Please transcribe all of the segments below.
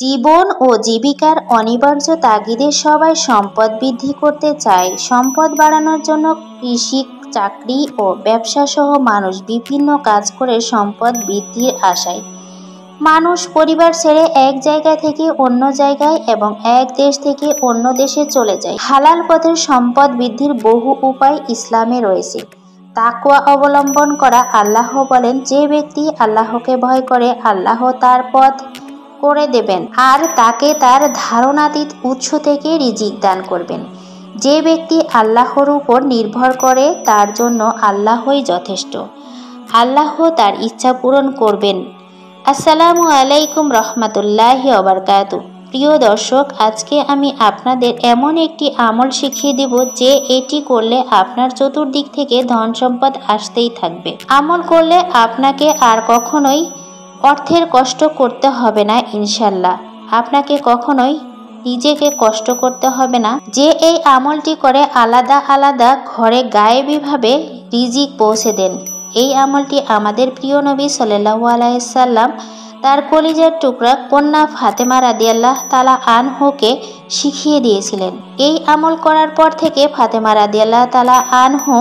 জীবন ও জীবিকার অনিবার্য তাগিদে সবাই সম্পদ বৃদ্ধি করতে চায়। সম্পদ বাড়ানোর জন্য কৃষি, চাকরি ও ব্যবসা সহ মানুষ বিভিন্ন কাজ করে সম্পদ বৃদ্ধির আশায়। মানুষ পরিবার ছেড়ে এক জায়গা থেকে অন্য জায়গায় এবং এক দেশ থেকে অন্য দেশে চলে যায়। হালাল পথে সম্পদ বৃদ্ধির বহু উপায় ইসলামে রয়েছে। তাকওয়া অবলম্বন করা। আল্লাহ বলেন, যে ব্যক্তি আল্লাহকে ভয় করে আল্লাহ তার পথ করে দেবেন আর তাকে তার ধারণাতীত উৎস থেকে রিজিক দান করবেন। যে ব্যক্তি আল্লাহর উপর নির্ভর করে তার জন্য আল্লাহই যথেষ্ট। আল্লাহ তার ইচ্ছা পূরণ করবেন। আসসালামু আলাইকুম রহমতুল্লাহি ওয়া বারাকাতুহু। প্রিয় দর্শক, আজকে আমি আপনাদের এমন একটি আমল শিখিয়ে দেব যে এটি করলে আপনার চতুর্দিক থেকে ধন সম্পদ আসতেই থাকবে। আমল করলে আপনাকে আর কখনোই অর্থের কষ্ট করতে হবে না ইনশাল্লাহ। আপনাকে কখনোই নিজেকে কষ্ট করতে হবে না। যে এই আমলটি করে আলাদা আলাদা ঘরে গায়েবীভাবে রিজিক পৌঁছে দেন। এই আমলটি আমাদের প্রিয় নবী সাল্লাল্লাহু আলাইহি সাল্লাম তার কলিজার টুকরা কন্যা ফাতেমা রাদিয়াল্লাহু তাআলা আনহুকে শিখিয়ে দিয়েছিলেন। এই আমল করার পর থেকে ফাতেমা রাদিয়াল্লাহু তাআলা আনহু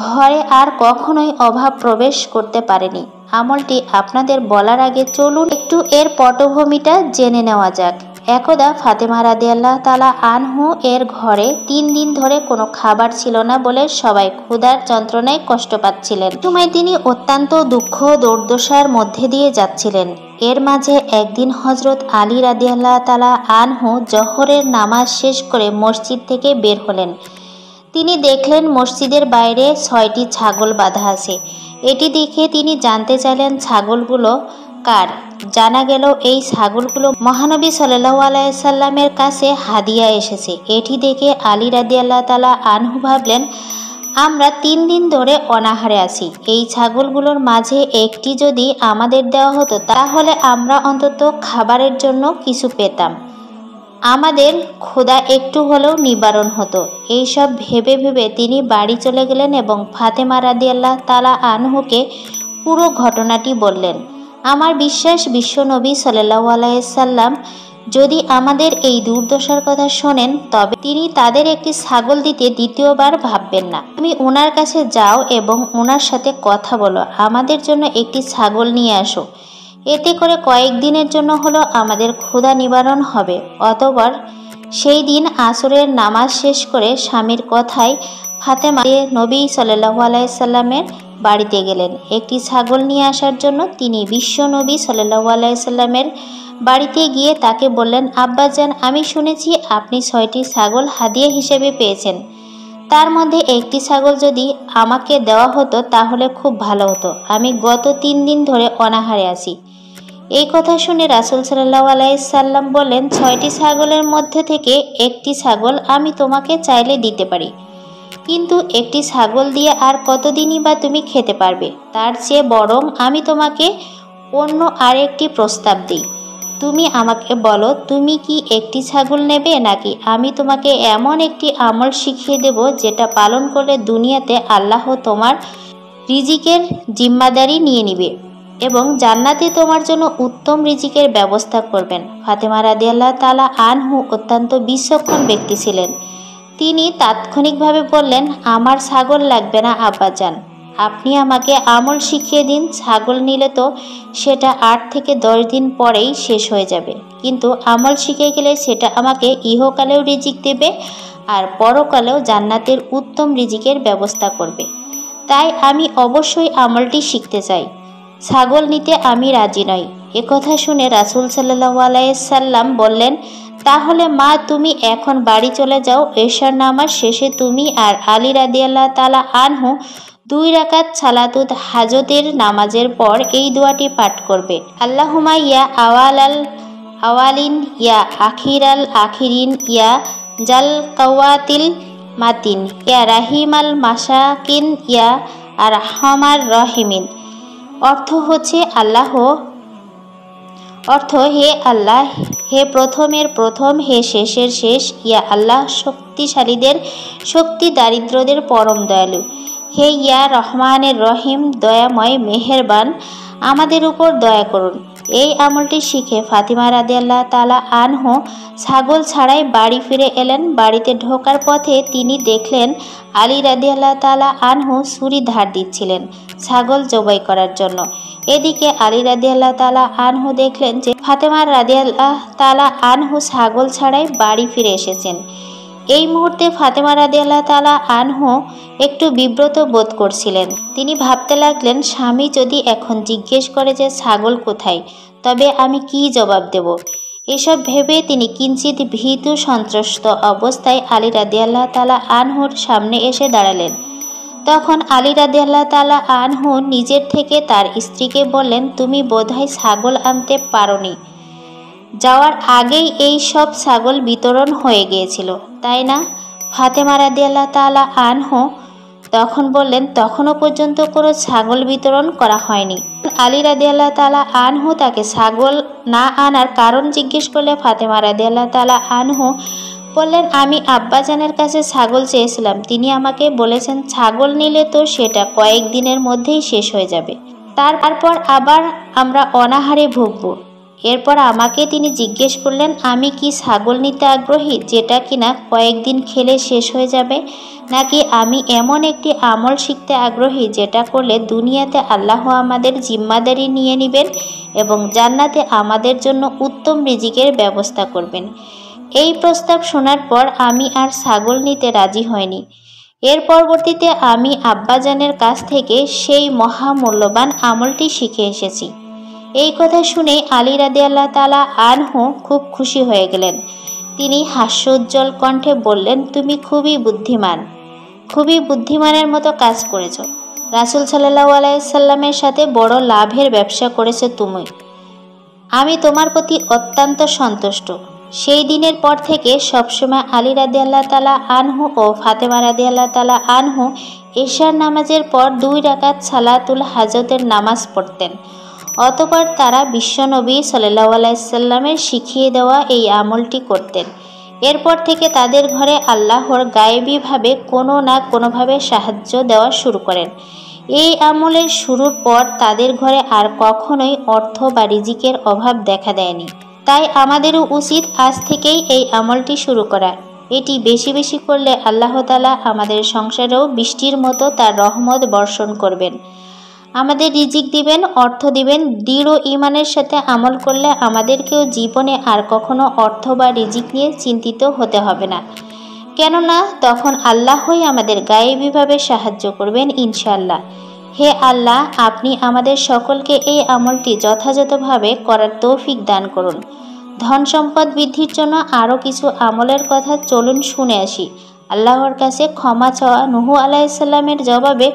ঘরে আর কখনোই অভাব প্রবেশ করতে পারেনি। আমলটি আপনাদের বলার আগে চলুন একটু এর পটভূমিটা জেনে নেওয়া যাক। একদা ফাতেমা রাদিয়াল্লাহু তাআলা আনহু এর ঘরে 3 দিন ধরে কোনো খাবার ছিল না বলে সবাই ক্ষুধার যন্ত্রণায় কষ্ট পাচ্ছিলেন। সময় তিনি অত্যন্ত দুঃখ দুর্দশার মধ্যে দিয়ে যাচ্ছিলেন। এর মাঝে একদিন হযরত আলী রাদিয়াল্লাহু তাআলা আনহু জোহরের নামাজ শেষ করে মসজিদ থেকে বের হলেন। তিনি দেখলেন মসজিদের বাইরে 6টি ছাগল বাঁধা আছে। এটি দেখে তিনি জানতে চাইলেন ছাগলগুলো কার। জানা গেল এই ছাগলগুলো মহানবী সাল্লাল্লাহু আলাইহি সাল্লামের কাছে হাদিয়া এসেছে। এটি দেখে আলী রাদিয়াল্লাহু তাআলা আনহু ভাবলেন, আমরা 3 দিন ধরে অনাহারে আছি। এই ছাগলগুলোর মাঝে একটি যদি আমাদের দেওয়া হতো তাহলে আমরা অন্তত খাবারের জন্য কিছু পেতাম। আমাদের ক্ষুধা একটু হলেও নিবারণ হতো। এইসব ভেবে ভেবে তিনি বাড়ি চলে গেলেন এবং ফাতেমা রাদিয়াল্লাহু তাআলা আনহুকে পুরো ঘটনাটি বললেন। আমার বিশ্বাস বিশ্বনবী সাল্লাল্লাহু আলাইহি সাল্লাম যদি আমাদের এই দুর্দশার কথা শোনেন তবে তিনি তাদের একটি ছাগল দিতে দ্বিতীয়বার ভাববেন না। তুমি ওনার কাছে যাও এবং ওনার সাথে কথা বলো, আমাদের জন্য একটি ছাগল নিয়ে আসো। এতে করে কয়েকদিনের জন্য হলো আমাদের ক্ষুধা নিবারণ হবে। অতঃপর সেই দিন আসরের নামাজ শেষ করে স্বামীর কথায় ফাতেমা নবী সাল্লাল্লাহু আলাইহি সাল্লামের বাড়িতে গেলেন একটি ছাগল নিয়ে আসার জন্য। তিনি বিশ্ব নবী সাল্লাল্লাহু আলাইহি সাল্লামের বাড়িতে গিয়ে তাকে বললেন, আব্বাজান, আমি শুনেছি আপনি 6টি ছাগল হাদিয়া হিসেবে পেয়েছেন। তার মধ্যে একটি ছাগল যদি আমাকে দেওয়া হতো তাহলে খুব ভালো হতো। আমি গত 3 দিন ধরে অনাহারে আছি। এই কথা শুনে রাসূল সাল্লাল্লাহু আলাইহি সাল্লাম বললেন, 6টি ছাগলের মধ্যে থেকে একটি ছাগল আমি তোমাকে চাইলে দিতে পারি, কিন্তু একটি ছাগল দিয়ে আর কতদিনই বা তুমি খেতে পারবে। তার চেয়ে বরং আমি তোমাকে অন্য আরেকটি প্রস্তাব দিই। তুমি আমাকে বলো, তুমি কি একটি ছাগল নেবে নাকি আমি তোমাকে এমন একটি আমল শিখিয়ে দেব যেটা পালন করলে দুনিয়াতে আল্লাহ তোমার রিজিকের জিম্মাদারি নিয়ে নিবে এবং জান্নাতে তোমার জন্য উত্তম রিজিকের ব্যবস্থা করবেন। ফাতেমা রাদিয়াল্লাহু তাআলা আনহু অত্যন্ত বিচক্ষণ ব্যক্তি ছিলেন। তিনি তাৎক্ষণিকভাবে বললেন, আমার ছাগল লাগবে না আব্বাজান, আপনি আমাকে আমল শিখিয়ে দিন। ছাগল নিলে তো সেটা 8 থেকে 10 দিন পরেই শেষ হয়ে যাবে, কিন্তু আমল শিখে গেলে সেটা আমাকে ইহকালেও রিজিক দেবে আর পরকালেও জান্নাতের উত্তম রিজিকের ব্যবস্থা করবে। তাই আমি অবশ্যই আমলটি শিখতে চাই। ছাগল নিতে আমি রাজি নই। একথা শুনে রাসূল সাল্লাল্লাহু আলাইহি সাল্লাম বললেন, তাহলে মা, তুমি এখন বাড়ি চলে যাও। এশার নামাজ শেষে তুমি আর আলী রাদিয়াল্লাহু তাআলা আনহু 2 রাকাত সালাতুল হাজতের নামাজের পর এই দোয়াটি পাঠ করবে। আল্লাহুম্মা ইয়া আওয়ালাল আওয়ালিন ইয়া আখিরাল আখিরিন ইয়া জাল কাওয়াতিল মাতিন ইয়া রাহিমাল মাসাকিন ইয়া আরহামার রহিমিন। অর্থ হে আল্লাহ, হে প্রথমের প্রথম, হে শেষের শেষ। ইয়া আল্লাহ, শক্তিশালীদের শক্তি, দারিদ্রদের পরম দয়ালু। হে ইয়া রহমানের রহিম, দয়াময় মেহেরবান, আমাদের উপর দয়া করুন। এই আমলটি শিখে ফাতিমা রাদিয়াল্লাহু তাআলা আনহু ছাগল ছাড়াই বাড়ি ফিরে এলেন। বাড়িতে ঢোকার পথে তিনি দেখলেন আলী রাদিয়াল্লাহু তাআলা আনহু ছুরি ধার দিচ্ছিলেন ছাগল জবাই করার জন্য। এদিকে আলী রাদিয়াল্লাহু তাআলা আনহু দেখলেন যে ফাতিমা রাদিয়াল্লাহু তাআলা আনহু ছাগল ছাড়াই বাড়ি ফিরে এসেছেন। এই মুহূর্তে ফাতিমা রাদিয়াল্লাহু তাআলা আনহু একটু বিব্রত বোধ করছিলেন। তিনি ভাবতে লাগলেন, স্বামী যদি এখন জিজ্ঞেস করে যে ছাগল কোথায়, তবে আমি কি জবাব দেব। এসব ভেবে তিনি কিঞ্চিত ভীতু সন্ত্রস্ত অবস্থায় আলী রাদিয়াল্লাহু তাআলা আনহুর সামনে এসে দাঁড়ালেন। তখন আলী রাদিয়াল্লাহু তাআলা আনহু নিজের থেকে তার স্ত্রীকে বললেন, তুমি বোধহয় ছাগল আনতে পারোনি। যাওয়ার আগেই এই সব ছাগল বিতরণ হয়ে গিয়েছিল, তাই না? ফাতিমা রাদিয়াল্লাহু তাআলা আনহু তখন বললেন, তখনও পর্যন্ত কোনো ছাগল বিতরণ করা হয়নি। আলী রাদিয়াল্লাহু তাআলা আনহু তাকে ছাগল না আনার কারণ জিজ্ঞেস করলে ফাতিমা রাদিয়াল্লাহু তাআলা আনহু বললেন, আমি আব্বাজানের কাছে ছাগল চেয়েছিলাম। তিনি আমাকে বলেছেন ছাগল নিলে তো সেটা কয়েকদিনের মধ্যেই শেষ হয়ে যাবে, তারপর আবার আমরা অনাহারে ভুগব। এরপর আমাকে তিনি জিজ্ঞেস করলেন, আমি কি ছাগল নিতে আগ্রহী যেটা কিনা কয়েকদিন খেলে শেষ হয়ে যাবে, নাকি আমি এমন একটি আমল শিখতে আগ্রহী যেটা করলে দুনিয়াতে আল্লাহ আমাদের জিম্মাদারি নিয়ে নেবেন এবং জান্নাতে আমাদের জন্য উত্তম রিজিকের ব্যবস্থা করবেন। এই প্রস্তাব শোনার পর আমি আর ছাগল নিতে রাজি হইনি। এর পরবর্তীতে আমি আব্বাজানের কাছ থেকে সেই মহামূল্যবান আমলটি শিখে এসেছি। এই কথা শুনে আলী রাদিয়াল্লাহু তাআলা আনহু খুব খুশি হয়ে গেলেন। তিনি হাস্যোজ্জ্বল কণ্ঠে বললেন, তুমি খুবই বুদ্ধিমানের মতো কাজ করেছ। রাসূল সাল্লাল্লাহু আলাইহি সাল্লামের সাথে বড় লাভের ব্যবসা করেছ তুমি। আমি তোমার প্রতি অত্যন্ত সন্তুষ্ট। সেই দিনের পর থেকে সবসময় আলী রাদিয়াল্লাহু তাআলা আনহু ও ফাতিমা রাদিয়াল্লাহু তাআলা আনহু এশার নামাজের পর 2 রাকাত সালাতুল হাজতের নামাজ পড়তেন। অতঃপর তারা বিশ্বনবী সাল্লাল্লাহু আলাইহি সাল্লামের শিখিয়ে দেওয়া এই আমলটি করতেন। এরপর থেকে তাদের ঘরে আল্লাহর গায়েবীভাবে কোনো না কোনোভাবে সাহায্য দেওয়া শুরু করেন। এই আমলের শুরুর পর তাদের ঘরে আর কখনোই অর্থ বা রিজিকের অভাব দেখা দেয়নি। তাই আমাদেরও উচিত আজ থেকেই এই আমলটি শুরু করা। এটি বেশি বেশি করলে আল্লাহ তাআলা আমাদের সংসারেও বৃষ্টির মতো তার রহমত বর্ষণ করবেন, আমাদের রিজিক দিবেন, অর্থ দিবেন। দৃঢ় ঈমানের সাথে আমল করলে আমাদেরকেও জীবনে আর কখনো অর্থ বা রিজিক নিয়ে চিন্তিত হতে হবে না, কেননা তখন আল্লাহই আমাদের গায়েবীভাবে সাহায্য করবেন ইনশাআল্লাহ। হে আল্লাহ, আপনি আমাদের সকলকে এই আমলটি যথাযথভাবে করার তৌফিক দান করুন। ধন সম্পদ বৃদ্ধির জন্য আরও কিছু আমলের কথা চলুন শুনে আসি। আল্লাহর কাছে ক্ষমা চাওয়া। নূহ আলাইহিস সালামের জবাবে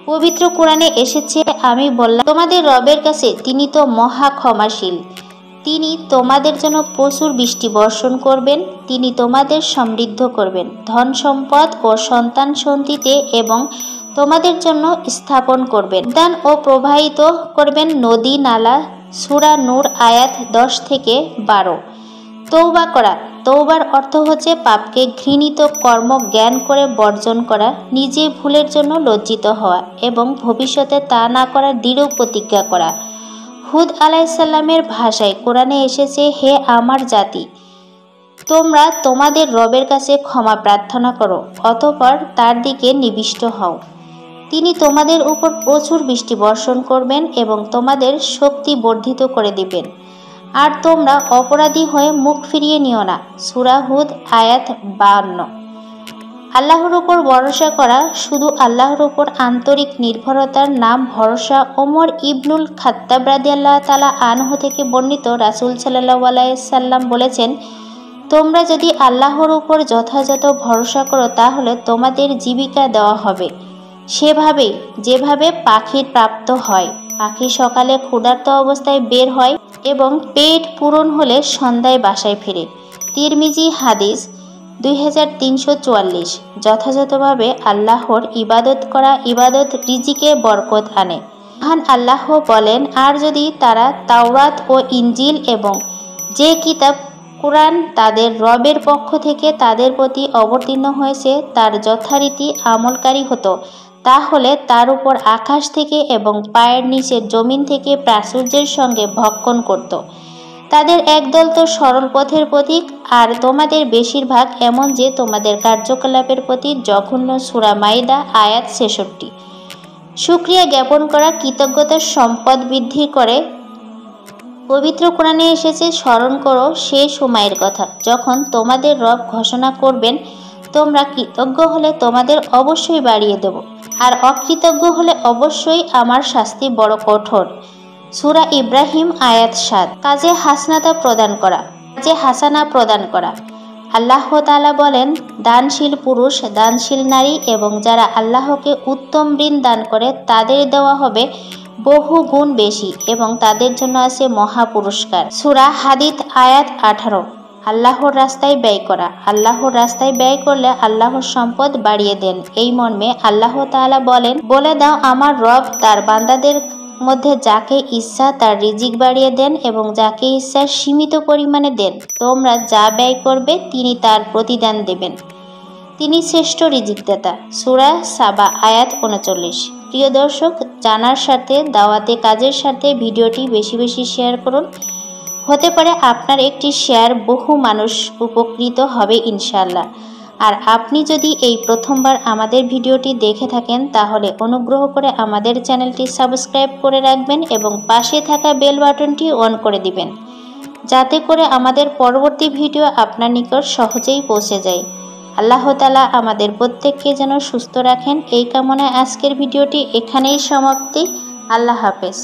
পবিত্র কোরআনে এসেছে, আমি বললাম তোমাদের রবের কাছে, তিনি তো মহা ক্ষমাশীল। তিনি তোমাদের জন্য প্রচুর বৃষ্টি বর্ষণ করবেন, তিনি তোমাদের সমৃদ্ধ করবেন ধন সম্পদ ও সন্তান সন্ততিতে এবং তোমাদের জন্য স্থাপন করবেন দান ও প্রবাহিত করবেন নদী নালা। সূরা নূর আয়াত 10 থেকে 12। তওবা করা। তওবার অর্থ হচ্ছে পাপকে ঘৃণিত কর্ম জ্ঞান করে বর্জন করা, নিজে ভুলের জন্য লজ্জিত হওয়া এবং ভবিষ্যতে তা না করার দৃঢ় প্রতিজ্ঞা করা। হুদ আলাইহিস সালামের ভাষায় কোরআনে এসেছে, হে আমার জাতি, তোমরা তোমাদের রবের কাছে ক্ষমা প্রার্থনা করো, অতঃপর তার দিকে নিবিষ্ট হও। তিনি তোমাদের উপর প্রচুর বৃষ্টি বর্ষণ করবেন এবং তোমাদের শক্তি বর্ধিত করে দিবেন, আর তোমরা অপরাধী হয়ে মুখ ফিরিয়ে নিও না। সূরা হুদ আয়াত 52। আল্লাহর উপর ভরসা করা। শুধু আল্লাহর উপর আন্তরিক নির্ভরতার নাম ভরসা। ওমর ইবনুল খাত্তাব রাদিয়াল্লাহু তাআলা আনহু থেকে বর্ণিত, রাসূল সাল্লাল্লাহু আলাইহি সাল্লাম বলেছেন, তোমরা যদি আল্লাহর উপর যথাযথ ভরসা করো তাহলে তোমাদের জীবিকা দেওয়া হবে সেভাবেই যেভাবে পাখির প্রাপ্ত হয়। পাখি সকালে ক্ষুধার্ত অবস্থায় বের হয় এবং পেট পূরণ হলে সন্ধ্যায় বাসায় ফিরে। তিরমিজি হাদিস 2344। যথাযথভাবে আল্লাহর ইবাদত করা ইবাদত রিজিকে বরকত আনে। মহান আল্লাহ বলেন, আর যদি তারা তাওরাত ও ইনজিল এবং যে কিতাব কুরআন তাদের রবের পক্ষ থেকে তাদের প্রতি অবতীর্ণ হয়েছে তার যথারীতি আমলকারী হতো, তাহলে তার উপর আকাশ থেকে এবং পায়ের নিচের জমিন থেকে প্রাচুর্যের সঙ্গে ভক্ষণ করত। তাদের একদল তো সরল পথের প্রতীক, আর তোমাদের বেশিরভাগ এমন যে তোমাদের কার্যকলাপের প্রতি জঘন্য। সূরা মাইদা আয়াত ৬৬। শুকরিয়া জ্ঞাপন করা কৃতজ্ঞতার সম্পদ বৃদ্ধি করে। পবিত্র কোরআনে এসেছে, স্মরণ করো সে সময়ের কথা যখন তোমাদের রব ঘোষণা করবেন, তোমরা কৃতজ্ঞ হলে তোমাদের অবশ্যই বাড়িয়ে দেব, আর অকৃতজ্ঞ হলে অবশ্যই আমার শাস্তি বড় কঠোর। সূরা ইব্রাহিম আয়াত ৭। কাজে হাসানা প্রদান করা। আল্লাহ তাআলা বলেন, দানশীল পুরুষ, দানশীল নারী এবং যারা আল্লাহকে উত্তম ঋণ দান করে তাদের দেওয়া হবে বহু গুণ বেশি এবং তাদের জন্য আছে মহা পুরস্কার। সূরা হাদীদ আয়াত ১৮। আল্লাহর রাস্তায় ব্যয় করা। আল্লাহর রাস্তায় ব্যয় করলে আল্লাহর সম্পদ বাড়িয়ে দেন। এই মর্মে আল্লাহ তাআলা বলেন, বলে দাও আমার রব তার বান্দাদের মধ্যে যাকে ইচ্ছা তার রিজিক বাড়িয়ে দেন এবং যাকে ইচ্ছা সীমিত পরিমাণে দেন। তোমরা যা ব্যয় করবে তিনি তার প্রতিদান দেবেন। তিনি শ্রেষ্ঠ রিজিকদাতা। সূরা সাবা আয়াত ৩৯। প্রিয় দর্শক, জানার সাথে দাওয়াতে কাজের সাথে ভিডিওটি বেশি বেশি শেয়ার করুন। হতে পারে আপনার একটি শেয়ার বহু মানুষ উপকৃত হবে ইনশাআল্লাহ। আর আপনি যদি এই প্রথমবার আমাদের ভিডিওটি দেখে থাকেন তাহলে অনুগ্রহ করে আমাদের চ্যানেলটি সাবস্ক্রাইব করে রাখবেন এবং পাশে থাকা বেল বাটনটি অন করে দিবেন, যাতে করে আমাদের পরবর্তী ভিডিও আপনার নিকট সহজেই পৌঁছে যায়। আল্লাহ তাআলা আমাদের প্রত্যেককে যেন সুস্থ রাখেন এই কামনায় আজকের ভিডিওটি এখানেই সমাপ্তি। আল্লাহ হাফেজ।